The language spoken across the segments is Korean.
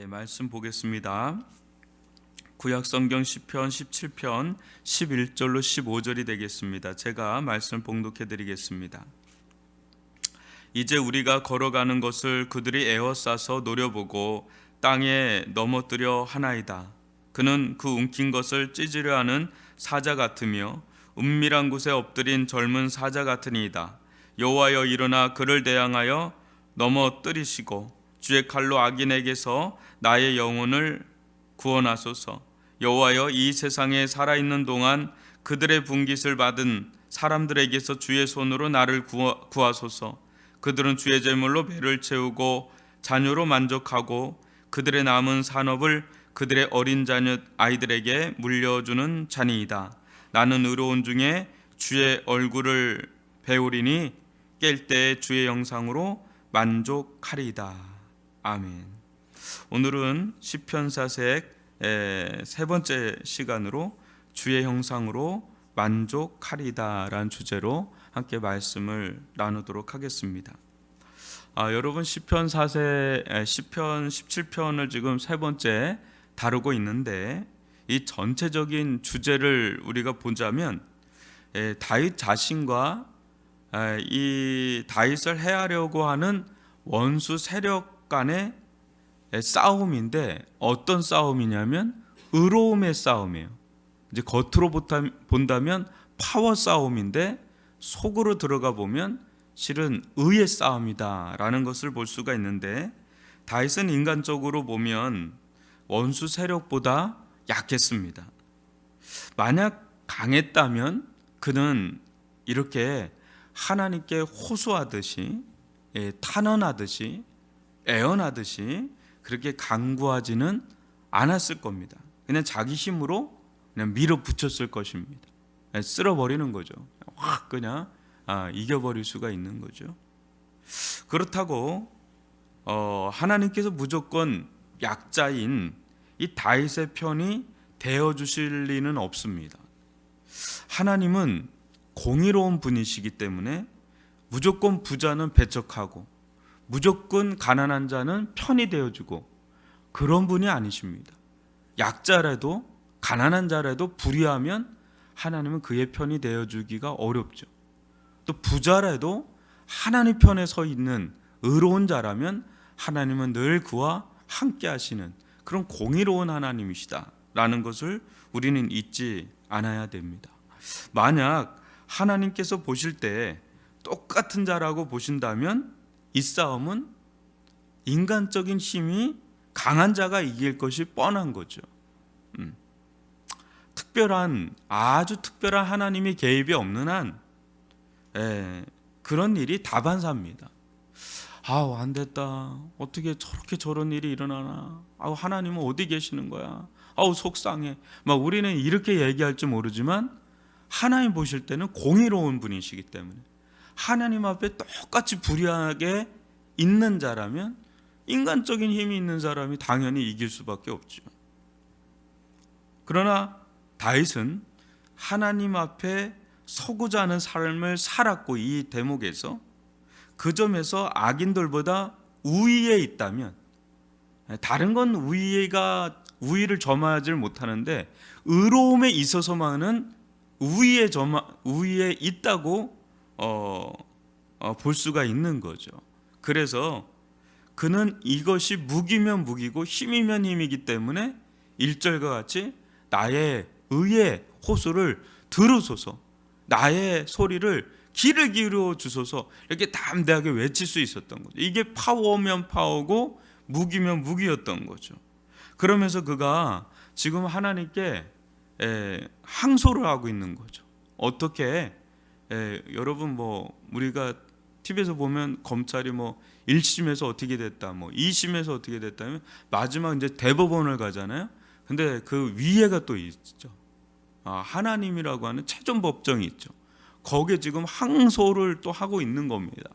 말씀 보겠습니다. 구약성경 시편 17편 11절로 15절이 되겠습니다. 제가 말씀 봉독해 드리겠습니다. 이제 우리가 걸어가는 것을 그들이 에워싸서 노려보고 땅에 넘어뜨려 하나이다. 그는 그 움킨 것을 찢으려 하는 사자 같으며 은밀한 곳에 엎드린 젊은 사자 같으니이다. 여호와여, 일어나 그를 대항하여 넘어뜨리시고 주의 칼로 악인에게서 나의 영혼을 구원하소서. 여호와여, 이 세상에 살아있는 동안 그들의 분깃을 받은 사람들에게서 주의 손으로 나를 구하소서. 그들은 주의 제물로 배를 채우고 자녀로 만족하고 그들의 남은 산업을 그들의 어린 자녀 아이들에게 물려주는 자니이다. 나는 의로운 중에 주의 얼굴을 배우리니 깰 때 주의 영상으로 만족하리이다. 아멘. 오늘은 시편사색 세 번째 시간으로 주의 형상으로 만족하리다라는 주제로 함께 말씀을 나누도록 하겠습니다. 여러분, 시편 17편을 지금 세 번째 다루고 있는데, 이 전체적인 주제를 우리가 보자면 다윗 자신과 이 다윗을 해하려고 하는 원수 세력 간의 싸움인데, 어떤 싸움이냐면 의로움의 싸움이에요. 이제 겉으로 본다면 파워 싸움인데, 속으로 들어가 보면 실은 의의 싸움이다라는 것을 볼 수가 있는데, 다윗은 인간적으로 보면 원수 세력보다 약했습니다. 만약 강했다면 그는 이렇게 하나님께 호소하듯이, 탄원하듯이, 애원하듯이 그렇게 간구하지는 않았을 겁니다. 그냥 자기 힘으로 그냥 밀어붙였을 것입니다. 쓸어버리는 거죠. 확 그냥 이겨버릴 수가 있는 거죠. 그렇다고 하나님께서 무조건 약자인 이 다윗의 편이 되어주실 리는 없습니다. 하나님은 공의로운 분이시기 때문에 무조건 부자는 배척하고 무조건 가난한 자는 편이 되어주고 그런 분이 아니십니다. 약자라도 가난한 자라도 불의하면 하나님은 그의 편이 되어주기가 어렵죠. 또 부자라도 하나님 편에 서 있는 의로운 자라면 하나님은 늘 그와 함께 하시는 그런 공의로운 하나님이시다라는 것을 우리는 잊지 않아야 됩니다. 만약 하나님께서 보실 때 똑같은 자라고 보신다면 이 싸움은 인간적인 힘이 강한 자가 이길 것이 뻔한 거죠. 아주 특별한 하나님의 개입이 없는 한 그런 일이 다반사입니다. 안 됐다. 어떻게 저렇게 저런 일이 일어나나. 하나님은 어디 계시는 거야. 속상해. 우리는 이렇게 얘기할지 모르지만 하나님 보실 때는 공의로운 분이시기 때문에 하나님 앞에 똑같이 불의하게 있는 자라면 인간적인 힘이 있는 사람이 당연히 이길 수밖에 없죠. 그러나 다윗은 하나님 앞에 서고자 하는 삶을 살았고, 이 대목에서 그 점에서 악인들보다 우위에 있다면, 다른 건 우위를 점하지 못하는데 의로움에 있어서만은 우위에 있다고 볼 수가 있는 거죠. 그래서 그는 이것이 무기면 무기고 힘이면 힘이기 때문에 1절과 같이 나의 의의 호소를 들으소서, 나의 소리를 귀를 기울여 주소서, 이렇게 담대하게 외칠 수 있었던 거죠. 이게 파워면 파워고 무기면 무기였던 거죠. 그러면서 그가 지금 하나님께 항소를 하고 있는 거죠. 어떻게 여러분 우리가 TV에서 보면 검찰이 1심에서 어떻게 됐다, 2심에서 어떻게 됐다면 마지막 이제 대법원을 가잖아요. 근데 그 위에가 또 있죠. 하나님이라고 하는 최종 법정이 있죠. 거기에 지금 항소를 또 하고 있는 겁니다.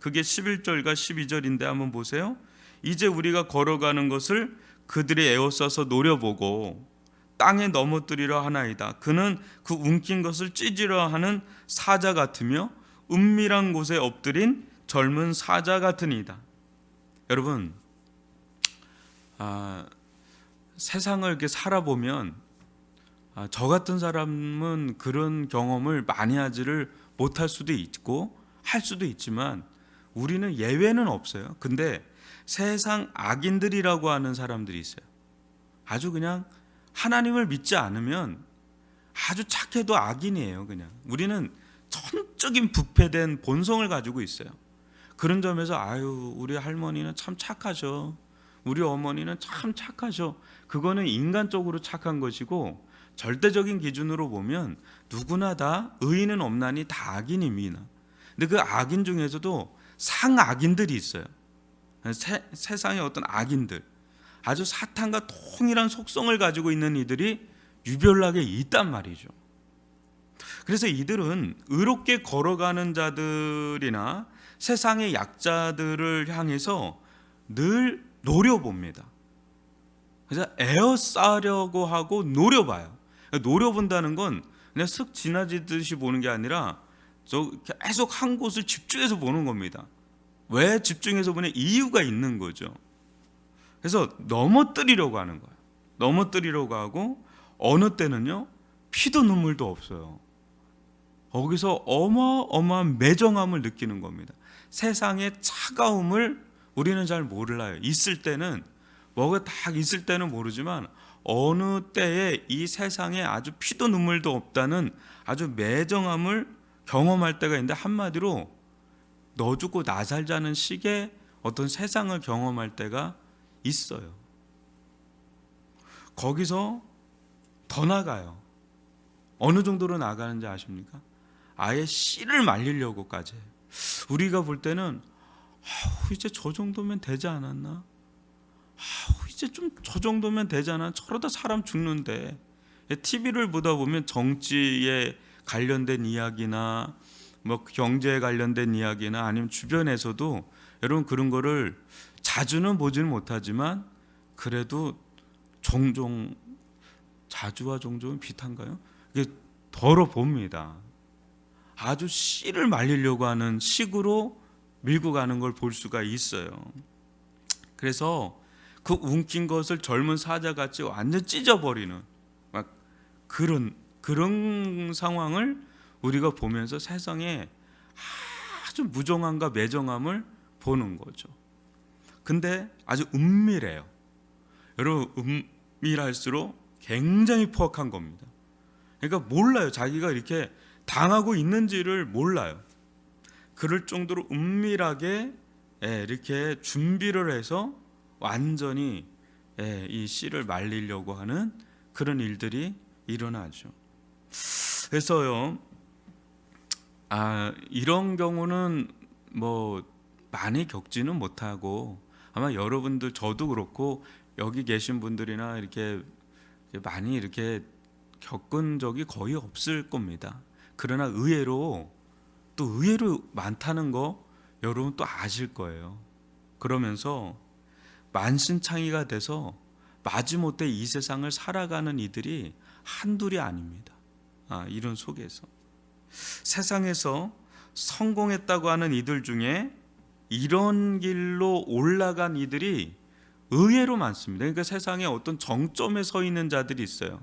그게 11절과 12절인데 한번 보세요. 이제 우리가 걸어가는 것을 그들이 에워싸서 노려보고 땅에 넘어뜨리려 하나이다. 그는 그 움킨 것을 찢으려 하는 사자 같으며 은밀한 곳에 엎드린 젊은 사자 같으니이다. 여러분, 아, 세상을 이렇게 살아보면 저 같은 사람은 그런 경험을 많이 하지를 못할 수도 있고 할 수도 있지만 우리는 예외는 없어요. 근데 세상 악인들이라고 하는 사람들이 있어요. 아주 그냥 하나님을 믿지 않으면 아주 착해도 악인이에요. 그냥 우리는 전적인 부패된 본성을 가지고 있어요. 그런 점에서 아유 우리 할머니는 참 착하죠. 우리 어머니는 참 착하죠. 그거는 인간적으로 착한 것이고 절대적인 기준으로 보면 누구나 다 의인은 없나니 다 악인입니다. 근데 그 악인 중에서도 상악인들이 있어요. 세상의 어떤 악인들, 아주 사탄과 동일한 속성을 가지고 있는 이들이 유별나게 있단 말이죠. 그래서 이들은 의롭게 걸어가는 자들이나 세상의 약자들을 향해서 늘 노려봅니다. 그래서 에어싸려고 하고 노려봐요. 노려본다는 건 그냥 쓱 지나치듯이 보는 게 아니라 계속 한 곳을 집중해서 보는 겁니다. 왜 집중해서 보냐? 이유가 있는 거죠. 그래서 넘어뜨리려고 하는 거예요. 넘어뜨리려고 하고 어느 때는요 피도 눈물도 없어요. 거기서 어마어마한 매정함을 느끼는 겁니다. 세상의 차가움을 우리는 잘 몰라요. 있을 때는 뭐가 딱 있을 때는 모르지만 어느 때에 이 세상에 아주 피도 눈물도 없다는 아주 매정함을 경험할 때가 있는데 한마디로 너 죽고 나 살자는 식의 어떤 세상을 경험할 때가 있어요. 거기서 더 나가요. 어느 정도로 나가는지 아십니까? 아예 씨를 말리려고까지 해요. 우리가 볼 때는 이제 저 정도면 되지 않았나? 이제 좀 저 정도면 되잖아. 저러다 사람 죽는데. TV를 보다 보면 정치에 관련된 이야기나 뭐 경제에 관련된 이야기나 아니면 주변에서도 여러분 그런 거를 자주는 보지는 못하지만 그래도 종종, 자주와 종종은 비슷한가요? 이게 덜어봅니다. 아주 씨를 말리려고 하는 식으로 밀고 가는 걸 볼 수가 있어요. 그래서 그 움킨 것을 젊은 사자같이 완전 찢어버리는 막 그런 상황을 우리가 보면서 세상에 아주 무정함과 매정함을 보는 거죠. 근데 아주 은밀해요. 여러분 은밀할수록 굉장히 포악한 겁니다. 그러니까 몰라요. 자기가 이렇게 당하고 있는지를 몰라요. 그럴 정도로 은밀하게 이렇게 준비를 해서 완전히 이 씨를 말리려고 하는 그런 일들이 일어나죠. 그래서요, 이런 경우는 뭐 많이 겪지는 못하고 아마 여러분들 저도 그렇고 여기 계신 분들이나 이렇게 많이 이렇게 겪은 적이 거의 없을 겁니다. 그러나 의외로 많다는 거 여러분 또 아실 거예요. 그러면서 만신창이가 돼서 마지못해 이 세상을 살아가는 이들이 한둘이 아닙니다. 이런 속에서 세상에서 성공했다고 하는 이들 중에 이런 길로 올라간 이들이 의외로 많습니다. 그러니까 세상에 어떤 정점에 서 있는 자들이 있어요.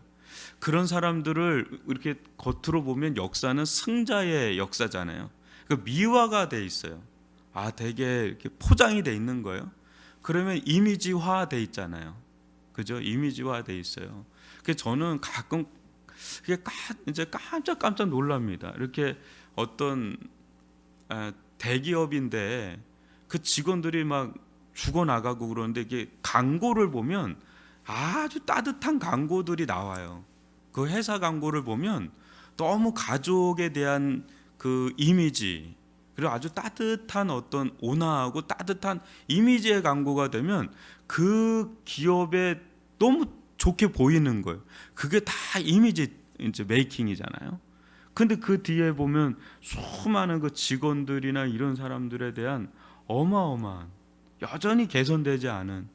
그런 사람들을 이렇게 겉으로 보면 역사는 승자의 역사잖아요. 그 미화가 돼 있어요. 되게 이렇게 포장이 돼 있는 거예요. 그러면 이미지화 돼 있잖아요. 그죠? 이미지화 돼 있어요. 그래서 저는 가끔 이제 깜짝 놀랍니다. 이렇게 어떤 대기업인데 그 직원들이 막 죽어나가고 그러는데 이게 광고를 보면 아주 따뜻한 광고들이 나와요. 그 회사 광고를 보면 너무 가족에 대한 그 이미지 그리고 아주 따뜻한 어떤 온화하고 따뜻한 이미지의 광고가 되면 그 기업에 너무 좋게 보이는 거예요. 그게 다 이미지 이제 메이킹이잖아요. 근데 그 뒤에 보면 수많은 그 직원들이나 이런 사람들에 대한 어마어마한 여전히 개선되지 않은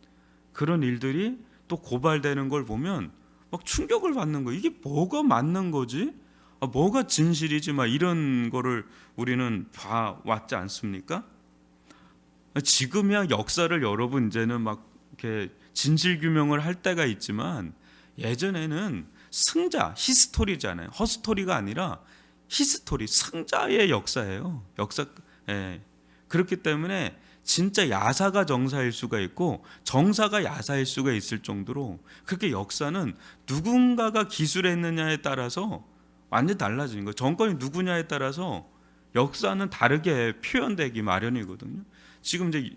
그런 일들이 또 고발되는 걸 보면 막 충격을 받는 거예요. 이게 뭐가 맞는 거지? 뭐가 진실이지? 막 이런 거를 우리는 봐왔지 않습니까? 지금이야 역사를 여러분 이제는 막 이렇게 진실 규명을 할 때가 있지만 예전에는 승자, 히스토리잖아요. 허스토리가 아니라 히스토리, 승자의 역사예요. 역사. 예. 그렇기 때문에 진짜 야사가 정사일 수가 있고 정사가 야사일 수가 있을 정도로 그렇게 역사는 누군가가 기술했느냐에 따라서 완전 달라지는 거예요. 정권이 누구냐에 따라서 역사는 다르게 표현되기 마련이거든요. 지금 이제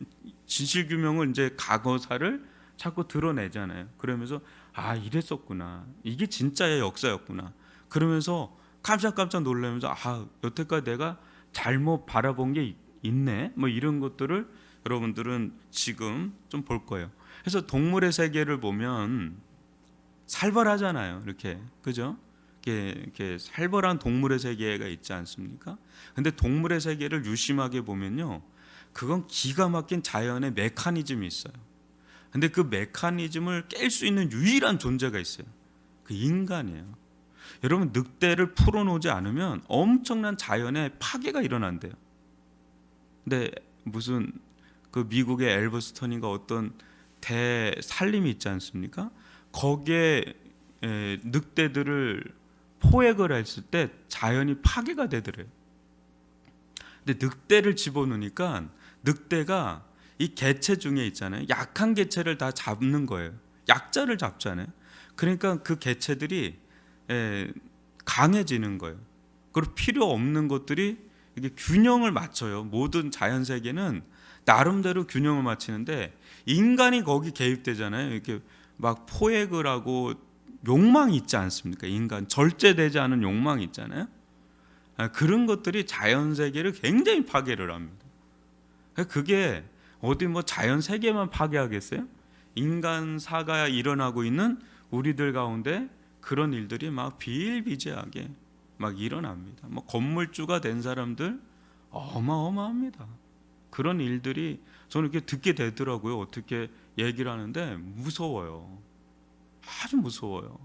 진실규명을 이제 과거사를 자꾸 드러내잖아요. 그러면서 아 이랬었구나. 이게 진짜의 역사였구나. 그러면서 깜짝깜짝 놀라면서 아 여태까지 내가 잘못 바라본 게 있네. 뭐 이런 것들을 여러분들은 지금 좀 볼 거예요. 그래서 동물의 세계를 보면 살벌하잖아요. 이렇게 그죠? 이렇게 살벌한 동물의 세계가 있지 않습니까? 근데 동물의 세계를 유심하게 보면요, 그건 기가 막힌 자연의 메커니즘이 있어요. 근데 그 메커니즘을 깰 수 있는 유일한 존재가 있어요. 그 인간이에요. 여러분 늑대를 풀어놓지 않으면 엄청난 자연의 파괴가 일어난대요. 근데 무슨 그 미국의 엘버스턴인가 어떤 대살림이 있지 않습니까? 거기에 늑대들을 포획을 했을 때 자연이 파괴가 되더래요. 근데 늑대를 집어넣으니까 늑대가 이 개체 중에 있잖아요. 약한 개체를 다 잡는 거예요. 약자를 잡잖아요. 그러니까 그 개체들이 강해지는 거예요. 그리고 필요 없는 것들이 이게 균형을 맞춰요. 모든 자연 세계는 나름대로 균형을 맞추는데 인간이 거기 개입되잖아요. 이렇게 막 포획을 하고 욕망이 있지 않습니까? 인간 절제되지 않은 욕망이 있잖아요. 그런 것들이 자연 세계를 굉장히 파괴를 합니다. 그게 어디 뭐 자연 세계만 파괴하겠어요? 인간사가 일어나고 있는 우리들 가운데 그런 일들이 막 비일비재하게 막 일어납니다. 뭐 건물주가 된 사람들 어마어마합니다. 그런 일들이 저는 이렇게 듣게 되더라고요. 어떻게 얘기를 하는데 무서워요. 아주 무서워요.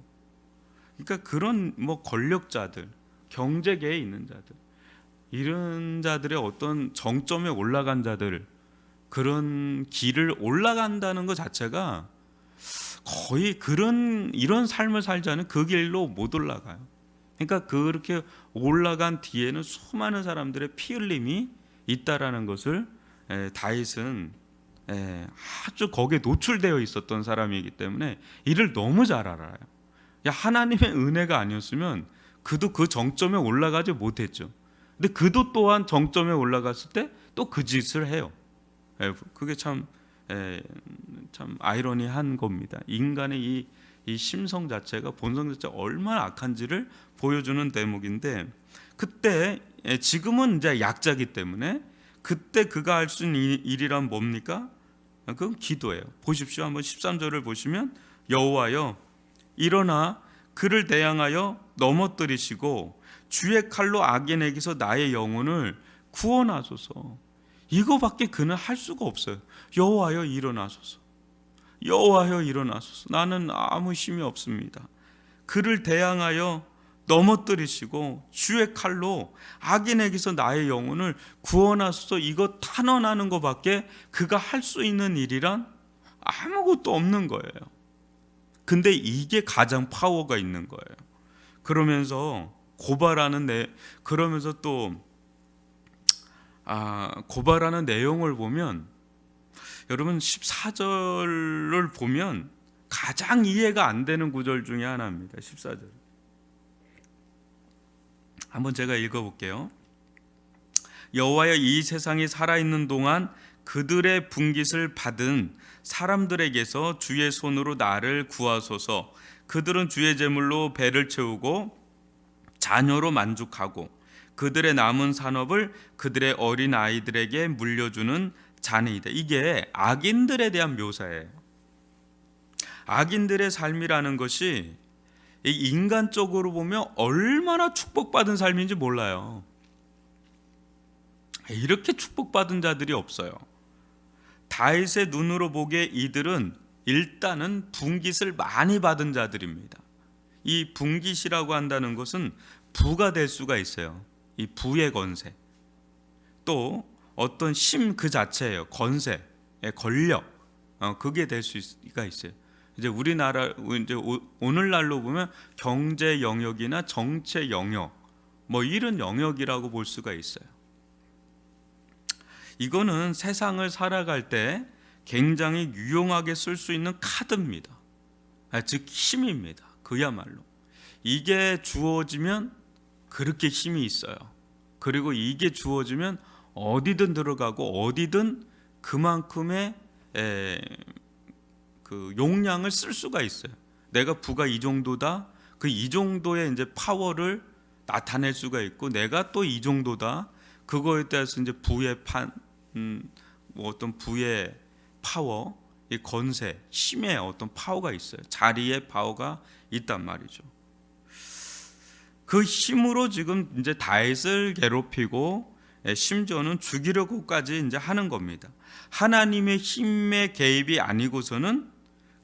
그러니까 그런 뭐 권력자들, 경제계에 있는 자들, 이런 자들의 어떤 정점에 올라간 자들, 그런 길을 올라간다는 것 자체가 거의 이런 삶을 살자는 그 길로 못 올라가요. 그러니까 그렇게 올라간 뒤에는 수많은 사람들의 피 흘림이 있다라는 것을 다윗은 아주 거기에 노출되어 있었던 사람이기 때문에 이를 너무 잘 알아요. 하나님의 은혜가 아니었으면 그도 그 정점에 올라가지 못했죠. 근데 그도 또한 정점에 올라갔을 때 또 그 짓을 해요. 그게 참 아이러니한 겁니다. 인간의 이 심성 자체가 본성 자체가 얼마나 악한지를 보여주는 대목인데 그때 지금은 이제 약자기 때문에 그때 그가 할 수 있는 일이란 뭡니까? 그건 기도예요. 보십시오. 한번 13절을 보시면 여호와여 일어나 그를 대항하여 넘어뜨리시고 주의 칼로 악인에게서 나의 영혼을 구원하소서. 이거밖에 그는 할 수가 없어요. 여호와여 일어나소서. 여호와여 일어나소서. 나는 아무 힘이 없습니다. 그를 대항하여 넘어뜨리시고 주의 칼로 악인에게서 나의 영혼을 구원하소서. 이거 탄원하는 것밖에 그가 할 수 있는 일이란 아무것도 없는 거예요. 근데 이게 가장 파워가 있는 거예요. 그러면서 그러면서 또 고발하는 내용을 보면 여러분 14절을 보면 가장 이해가 안 되는 구절 중에 하나입니다. 14절. 한번 제가 읽어볼게요. 여호와여 이 세상이 살아있는 동안 그들의 분깃을 받은 사람들에게서 주의 손으로 나를 구하소서. 그들은 주의 제물로 배를 채우고 자녀로 만족하고 그들의 남은 산업을 그들의 어린 아이들에게 물려주는 자녀이다. 이게 악인들에 대한 묘사예요. 악인들의 삶이라는 것이 인간적으로 보면 얼마나 축복받은 삶인지 몰라요. 이렇게 축복받은 자들이 없어요. 다윗의 눈으로 보기에 이들은 일단은 분깃을 많이 받은 자들입니다. 이 분깃이라고 한다는 것은 부가 될 수가 있어요. 이 부의 권세, 또 어떤 힘 그 자체예요. 권세, 권력, 그게 될 수가 있어요. 이제 우리나라 이제 오늘날로 보면 경제 영역이나 정치 영역 뭐 이런 영역이라고 볼 수가 있어요. 이거는 세상을 살아갈 때 굉장히 유용하게 쓸 수 있는 카드입니다. 즉 힘입니다. 그야말로 이게 주어지면 그렇게 힘이 있어요. 그리고 이게 주어지면 어디든 들어가고 어디든 그만큼의 그 용량을 쓸 수가 있어요. 내가 부가 이 정도다. 그 이 정도의 이제 파워를 나타낼 수가 있고, 내가 또 이 정도다. 그거에 따라서 이제 부의 뭐 어떤 부의 파워, 이 건세, 힘의 어떤 파워가 있어요. 자리의 파워가 있단 말이죠. 그 힘으로 지금 이제 다윗을 괴롭히고 심지어는 죽이려고까지 이제 하는 겁니다. 하나님의 힘의 개입이 아니고서는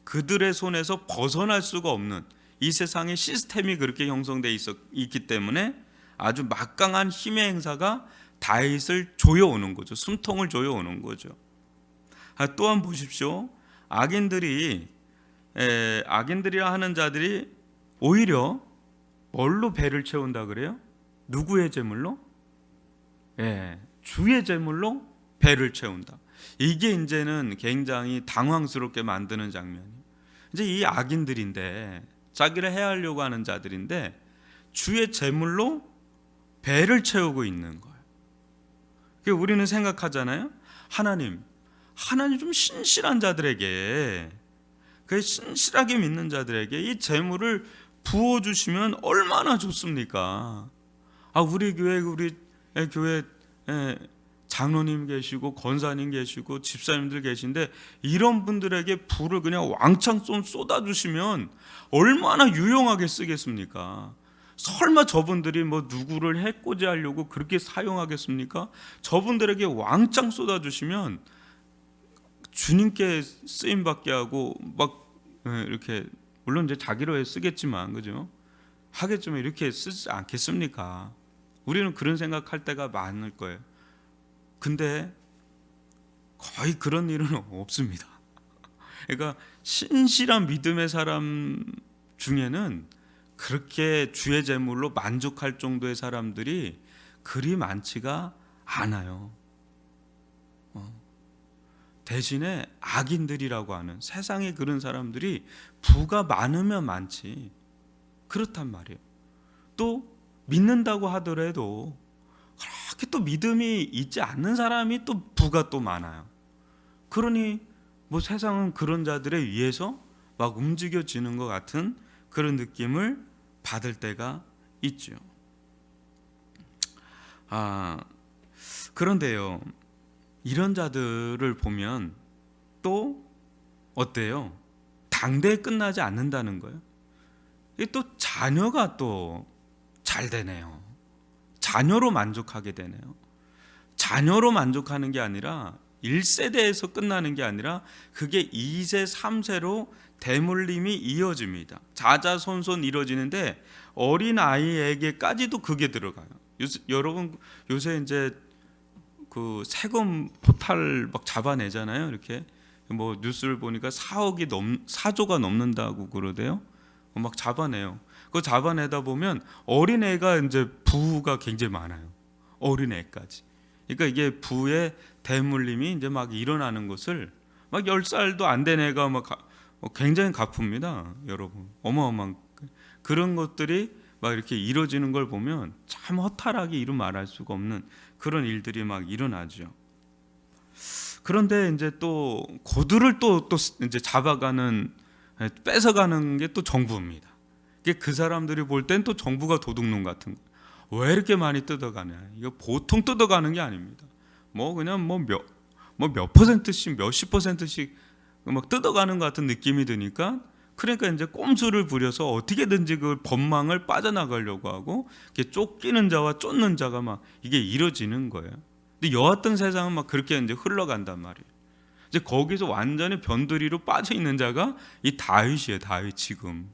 그들의 손에서 벗어날 수가 없는 이 세상의 시스템이 그렇게 형성되어 있기 때문에 아주 막강한 힘의 행사가 다윗을 조여오는 거죠. 숨통을 조여오는 거죠. 또한 보십시오. 악인들이라 하는 자들이 오히려 뭘로 배를 채운다 그래요? 누구의 제물로? 주의 제물로 배를 채운다. 이게 이제는 굉장히 당황스럽게 만드는 장면이에요. 이제 이 악인들인데, 자기를 해하려고 하는 자들인데 주의 제물로 배를 채우고 있는 거예요. 우리는 생각하잖아요. 하나님 좀 신실한 자들에게, 그 신실하게 믿는 자들에게 이 제물을 부어주시면 얼마나 좋습니까? 우리 교회 장로님 계시고 권사님 계시고 집사님들 계신데 이런 분들에게 불을 그냥 왕창 쏟아주시면 얼마나 유용하게 쓰겠습니까? 설마 저분들이 뭐 누구를 해코지 하려고 그렇게 사용하겠습니까? 저분들에게 왕창 쏟아주시면 주님께 쓰임받게 하고 막 이렇게, 물론 이제 자기로 쓰겠지만, 그죠? 하겠지만 이렇게 쓰지 않겠습니까? 우리는 그런 생각할 때가 많을 거예요. 근데 거의 그런 일은 없습니다. 그러니까 신실한 믿음의 사람 중에는 그렇게 주의 제물로 만족할 정도의 사람들이 그리 많지가 않아요. 대신에 악인들이라고 하는 세상에 그런 사람들이 부가 많으면 많지, 그렇단 말이에요. 또 믿는다고 하더라도 그렇게 또 믿음이 있지 않는 사람이 또 부가 또 많아요. 그러니 뭐 세상은 그런 자들에 의해서 막 움직여지는 것 같은 그런 느낌을 받을 때가 있죠. 그런데요, 이런 자들을 보면 또 어때요? 당대에 끝나지 않는다는 거예요. 또 자녀가 또 잘 되네요. 자녀로 만족하게 되네요. 자녀로 만족하는 게 아니라 1세대에서 끝나는 게 아니라 그게 2세, 3세로 대물림이 이어집니다. 자자손손 이루어지는데 어린 아이에게까지도 그게 들어가요. 여러분 요새 이제 그 세금 포탈 막 잡아내잖아요. 이렇게 뭐 뉴스를 보니까 4조가 넘는다고 그러대요. 막 잡아내요. 그거 잡아내다 보면 어린애가 이제 부가 굉장히 많아요. 어린애까지. 그러니까 이게 부의 대물림이 이제 막 일어나는 것을, 막 10살도 안 된 애가 막 굉장히 갚습니다. 여러분, 어마어마한 그런 것들이 막 이렇게 이루어지는 걸 보면 참 허탈하게 이루 말할 수가 없는 그런 일들이 막 일어나죠. 그런데 이제 또 그들을 또 이제 잡아가는, 뺏어가는 게 또 정부입니다. 그 사람들이 볼 땐 또 정부가 도둑놈 같은 거. 왜 이렇게 많이 뜯어가냐? 이거 보통 뜯어가는 게 아닙니다. 뭐 그냥 몇 퍼센트씩, 몇십 퍼센트씩 막 뜯어가는 것 같은 느낌이 드니까, 그러니까 이제 꼼수를 부려서 어떻게든지 그 법망을 빠져나가려고 하고, 이렇게 쫓기는 자와 쫓는 자가 막 이게 이루어지는 거예요. 근데 여하튼 세상은 막 그렇게 이제 흘러간단 말이에요. 이제 거기서 완전히 변두리로 빠져 있는 자가 이 다윗이에요. 다윗 지금.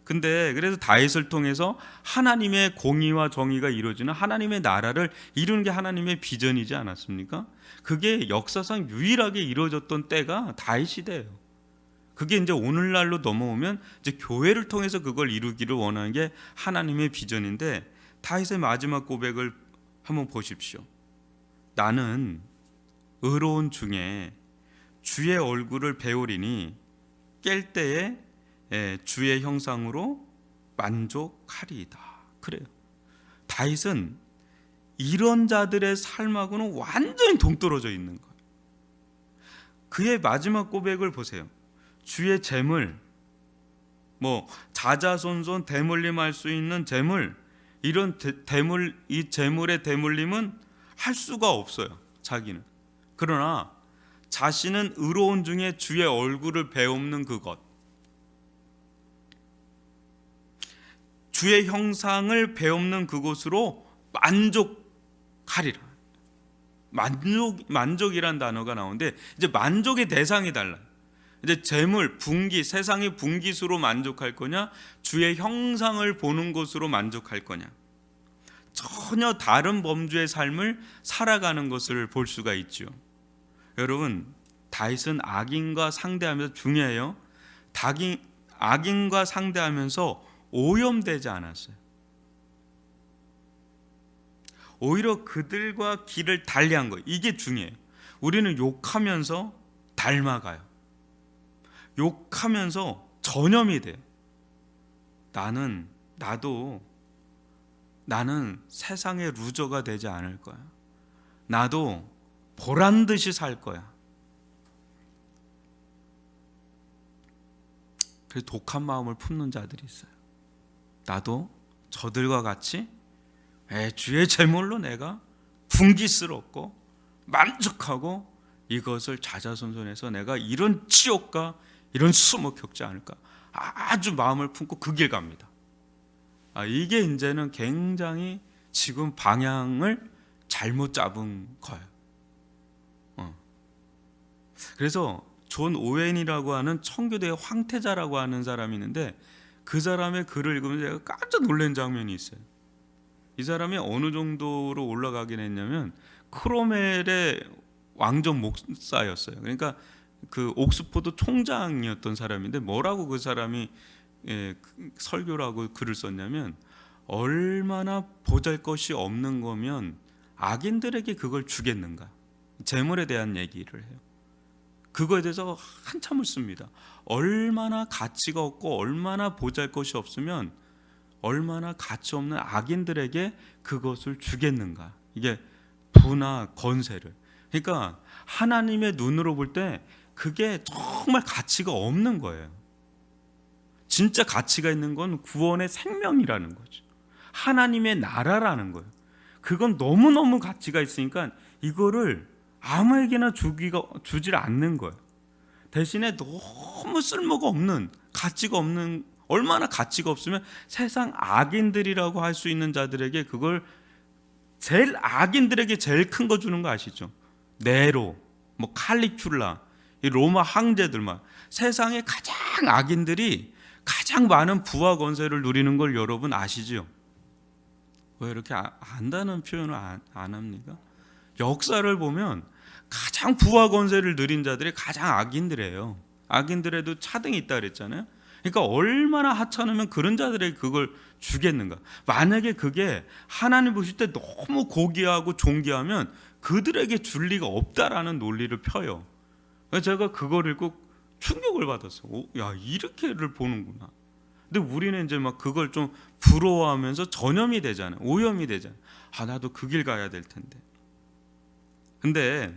근데 그래서 다윗을 통해서 하나님의 공의와 정의가 이루어지는 하나님의 나라를 이루는 게 하나님의 비전이지 않았습니까? 그게 역사상 유일하게 이루어졌던 때가 다윗 시대예요. 그게 이제 오늘날로 넘어오면 이제 교회를 통해서 그걸 이루기를 원하는 게 하나님의 비전인데, 다윗의 마지막 고백을 한번 보십시오. 나는 의로운 중에 주의 얼굴을 배우리니 깰 때에 주의 형상으로 만족하리이다. 그래요. 다윗은 이런 자들의 삶하고는 완전히 동떨어져 있는 거예요. 그의 마지막 고백을 보세요. 주의 재물, 자자손손 대물림할 수 있는 재물, 이런 대물, 이 재물의 대물림은 할 수가 없어요, 자기는. 그러나 자신은 의로운 중에 주의 얼굴을 배옵는 그것, 주의 형상을 배옵는 그곳으로 만족하리라. 만족이란 단어가 나오는데, 이제 만족의 대상이 달라요. 이제 재물, 분기, 세상의 분기수로 만족할 거냐, 주의 형상을 보는 것으로 만족할 거냐, 전혀 다른 범주의 삶을 살아가는 것을 볼 수가 있죠. 여러분, 다윗은 악인과 상대하면서, 중요해요, 악인과 상대하면서 오염되지 않았어요. 오히려 그들과 길을 달리한 거예요. 이게 중요해요. 우리는 욕하면서 닮아가요. 욕하면서 전염이 돼요. 나는 세상의 루저가 되지 않을 거야. 나도 보란 듯이 살 거야. 그래서 독한 마음을 품는 자들이 있어요. 나도 저들과 같이 주의 제물로 내가 분기스럽고 만족하고 이것을 자자손손해서 내가 이런 치욕과 이런 수모 겪지 않을까, 아주 마음을 품고 그 길 갑니다. 이게 이제는 굉장히 지금 방향을 잘못 잡은 거예요. 그래서 존 오웬이라고 하는 청교도의 황태자라고 하는 사람이 있는데, 그 사람의 글을 읽으면서 제가 깜짝 놀란 장면이 있어요. 이 사람이 어느 정도로 올라가긴 했냐면 크로멜의 왕정 목사였어요. 그러니까 그 옥스포드 총장이었던 사람인데, 뭐라고 그 사람이 설교라고 글을 썼냐면, 얼마나 보잘것이 없는 거면 악인들에게 그걸 주겠는가, 재물에 대한 얘기를 해요. 그거에 대해서 한참을 씁니다. 얼마나 가치가 없고 얼마나 보잘것이 없으면 얼마나 가치 없는 악인들에게 그것을 주겠는가, 이게 부나 건세를. 그러니까 하나님의 눈으로 볼 때 그게 정말 가치가 없는 거예요. 진짜 가치가 있는 건 구원의 생명이라는 거죠. 하나님의 나라라는 거예요. 그건 너무너무 가치가 있으니까 이거를 아무에게나 주질 않는 거예요. 대신에 너무 쓸모가 없는, 가치가 없는, 얼마나 가치가 없으면 세상 악인들이라고 할 수 있는 자들에게 그걸, 악인들에게 제일 큰 거 주는 거 아시죠? 네로, 칼리큘라, 이 로마 황제들만, 세상의 가장 악인들이 가장 많은 부와 권세를 누리는 걸 여러분 아시죠? 왜 이렇게 안다는 표현을 안 합니까? 역사를 보면 가장 부와 권세를 누린 자들이 가장 악인들이에요. 악인들에도 차등이 있다 그랬잖아요. 그러니까 얼마나 하찮으면 그런 자들에게 그걸 주겠는가. 만약에 그게 하나님 보실 때 너무 고귀하고 존귀하면 그들에게 줄 리가 없다라는 논리를 펴요. 제가 그걸 읽고 충격을 받았어요. 야, 이렇게를 보는구나. 근데 우리는 이제 막 그걸 좀 부러워하면서 전염이 되잖아요. 오염이 되잖아요. 나도 그 길 가야 될 텐데. 근데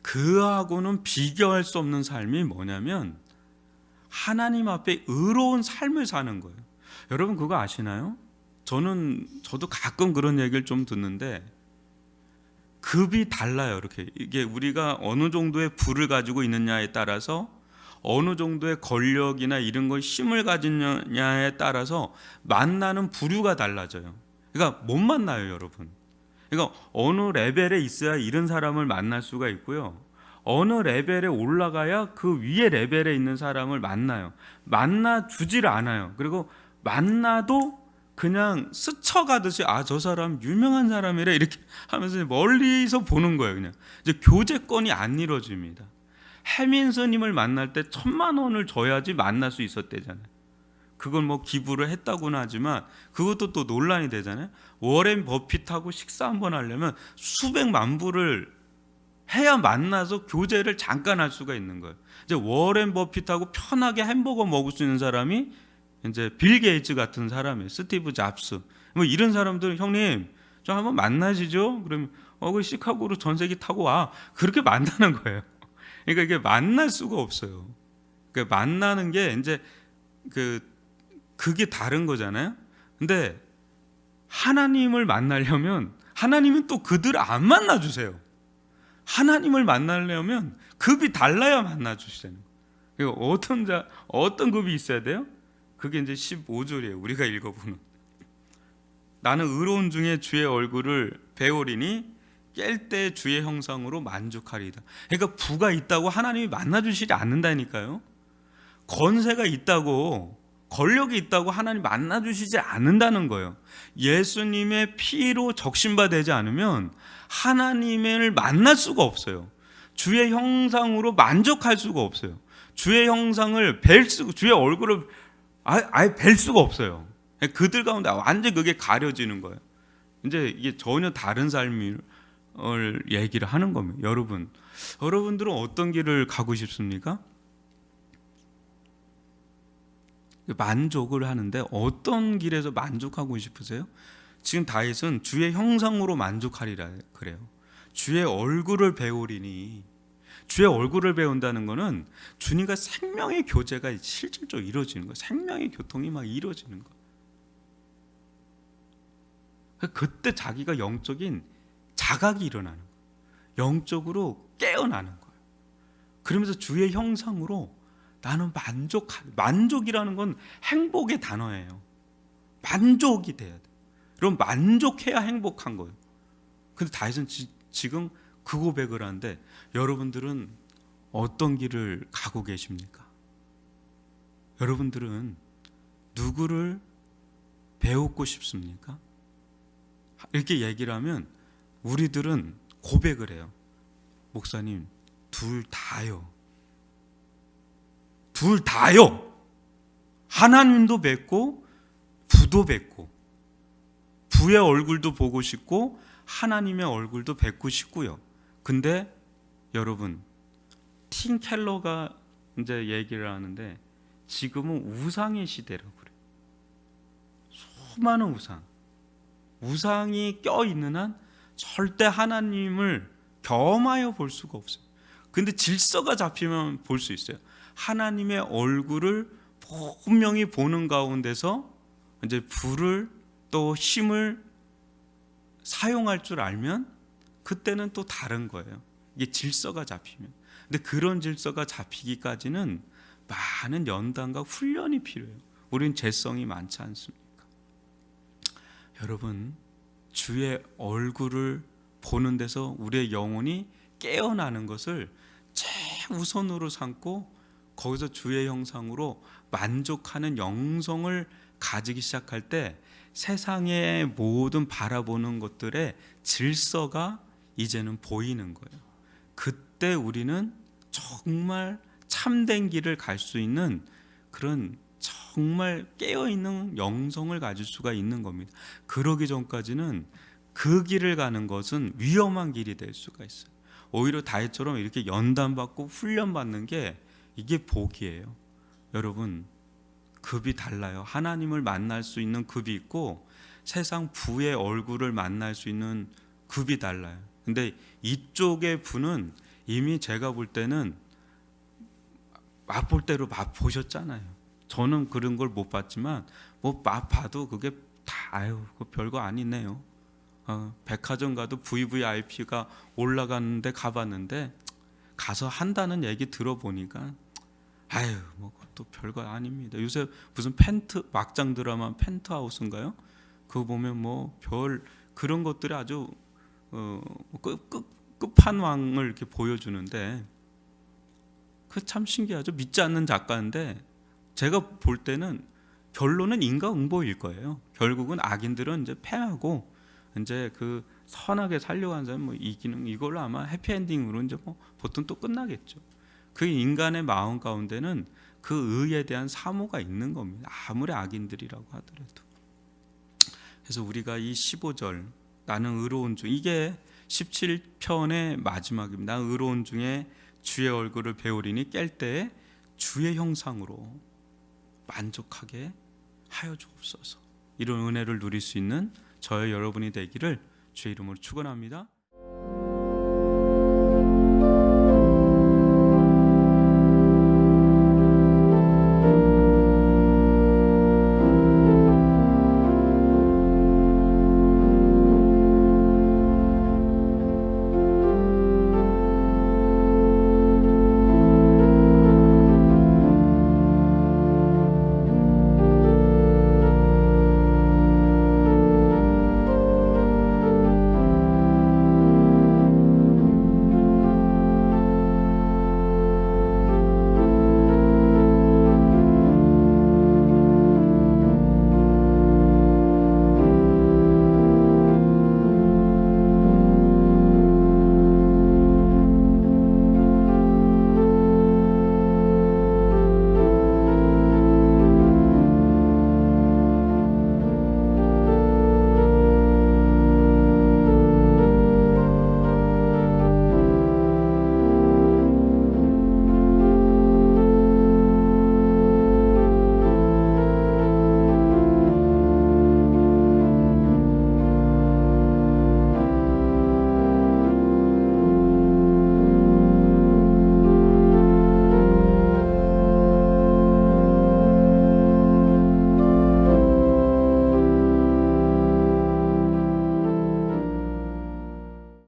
그하고는 비교할 수 없는 삶이 뭐냐면 하나님 앞에 의로운 삶을 사는 거예요. 여러분 그거 아시나요? 저도 가끔 그런 얘기를 좀 듣는데, 급이 달라요. 이렇게 이게 우리가 어느 정도의 부를 가지고 있느냐에 따라서, 어느 정도의 권력이나 이런 걸 힘을 가지느냐에 따라서 만나는 부류가 달라져요. 그러니까 못 만나요, 여러분. 그러니까 어느 레벨에 있어야 이런 사람을 만날 수가 있고요, 어느 레벨에 올라가야 그 위에 레벨에 있는 사람을 만나요. 만나 주지를 않아요. 그리고 만나도 그냥 스쳐가듯이 저 사람 유명한 사람이래 이렇게 하면서 멀리서 보는 거예요. 그냥 이제 교제권이 안 이루어집니다. 해민 스님을 만날 때 1,000,000원을 줘야지 만날 수 있었대잖아요. 그걸 뭐 기부를 했다고는 하지만 그것도 또 논란이 되잖아요. 워렌 버핏하고 식사 한번 하려면 수백만 불을 해야 만나서 교제를 잠깐 할 수가 있는 거예요. 이제 워렌 버핏하고 편하게 햄버거 먹을 수 있는 사람이 이제 빌 게이츠 같은 사람이에요. 스티브 잡스. 뭐 이런 사람들은 형님 저 한번 만나시죠. 그러면 그 시카고로 전세기 타고 와. 그렇게 만나는 거예요. 그러니까 이게 만날 수가 없어요. 그러니까 만나는 게 이제 그게 다른 거잖아요. 근데 하나님을 만나려면 하나님은 또 그들을 안 만나 주세요. 하나님을 만나려면 급이 달라야 만나 주시잖아요. 어떤 급이 있어야 돼요? 그게 이제 15절이에요. 우리가 읽어보는. 나는 의로운 중에 주의 얼굴을 배우리니 깰 때 주의 형상으로 만족하리이다. 그러니까 부가 있다고 하나님이 만나 주시지 않는다니까요. 권세가 있다고 권력이 있다고 하나님 만나 주시지 않는다는 거예요. 예수님의 피로 적신바되지 않으면 하나님을 만날 수가 없어요. 주의 형상으로 만족할 수가 없어요. 주의 형상을 주의 얼굴을 아예 뵐 수가 없어요. 그들 가운데 완전 그게 가려지는 거예요. 이제 이게 전혀 다른 삶을 얘기를 하는 겁니다. 여러분들은 어떤 길을 가고 싶습니까? 만족을 하는데 어떤 길에서 만족하고 싶으세요? 지금 다윗은 주의 형상으로 만족하리라 그래요. 주의 얼굴을 배우리니, 주의 얼굴을 배운다는 것은 주님과 생명의 교제가 실질적으로 이루어지는 거예요. 생명의 교통이 막 이루어지는 거예요. 그때 자기가 영적인 자각이 일어나는 거예요. 영적으로 깨어나는 거예요. 그러면서 주의 형상으로 나는 만족이라는 건 행복의 단어예요. 만족이 돼야 돼. 그럼 만족해야 행복한 거예요. 근데 다윗은 지금 그 고백을 하는데 여러분들은 어떤 길을 가고 계십니까? 여러분들은 누구를 배우고 싶습니까? 이렇게 얘기를 하면 우리들은 고백을 해요. 목사님, 둘 다요. 둘 다요. 하나님도 뵙고 부도 뵙고 부의 얼굴도 보고 싶고 하나님의 얼굴도 뵙고 싶고요. 근데 여러분, 팀 켈러가 이제 얘기를 하는데 지금은 우상의 시대라고 그래요. 수많은 우상이 껴있는 한 절대 하나님을 겸하여 볼 수가 없어요. 근데 질서가 잡히면 볼 수 있어요. 하나님의 얼굴을 분명히 보는 가운데서 이제 불을 또 힘을 사용할 줄 알면 그때는 또 다른 거예요. 이게 질서가 잡히면. 근데 그런 질서가 잡히기까지는 많은 연단과 훈련이 필요해요. 우리는 재성이 많지 않습니까? 여러분, 주의 얼굴을 보는 데서 우리의 영혼이 깨어나는 것을 최우선으로 삼고 거기서 주의 형상으로 만족하는 영성을 가지기 시작할 때 세상의 모든 바라보는 것들의 질서가 이제는 보이는 거예요. 그때 우리는 정말 참된 길을 갈 수 있는 그런 정말 깨어있는 영성을 가질 수가 있는 겁니다. 그러기 전까지는 그 길을 가는 것은 위험한 길이 될 수가 있어요. 오히려 다윗처럼 이렇게 연단받고 훈련받는 게 이게 복이에요. 여러분, 급이 달라요. 하나님을 만날 수 있는 급이 있고 세상 부의 얼굴을 만날 수 있는 급이 달라요. 근데 이쪽의 부는 이미 제가 볼 때는 맛볼 대로 맛보셨잖아요. 저는 그런 걸 못 봤지만 뭐 맛봐도 그게 다 그거 별거 아니네요. 백화점 가도 VVIP가 올라갔는데 가봤는데 가서 한다는 얘기 들어보니까 뭐 그것도 별거 아닙니다. 요새 무슨 막장 드라마 펜트하우스인가요? 그거 보면 뭐 별 그런 것들이 아주 끝판왕을 이렇게 보여주는데 그 참 신기하죠. 믿지 않는 작가인데 제가 볼 때는 결론은 인과응보일 거예요. 결국은 악인들은 이제 패하고 이제 그 선하게 살려고 하는 사람 뭐 이기는 이걸로 아마 해피엔딩으로 이제 뭐 보통 또 끝나겠죠. 그 인간의 마음 가운데는 그 의에 대한 사모가 있는 겁니다. 아무리 악인들이라고 하더라도. 그래서 우리가 이 15절 나는 의로운 중 이게 17편의 마지막입니다. 나는 의로운 중에 주의 얼굴을 배우리니 깰 때에 주의 형상으로 만족하게 하여 주옵소서. 이런 은혜를 누릴 수 있는 저의 여러분이 되기를 주의 이름으로 축원합니다.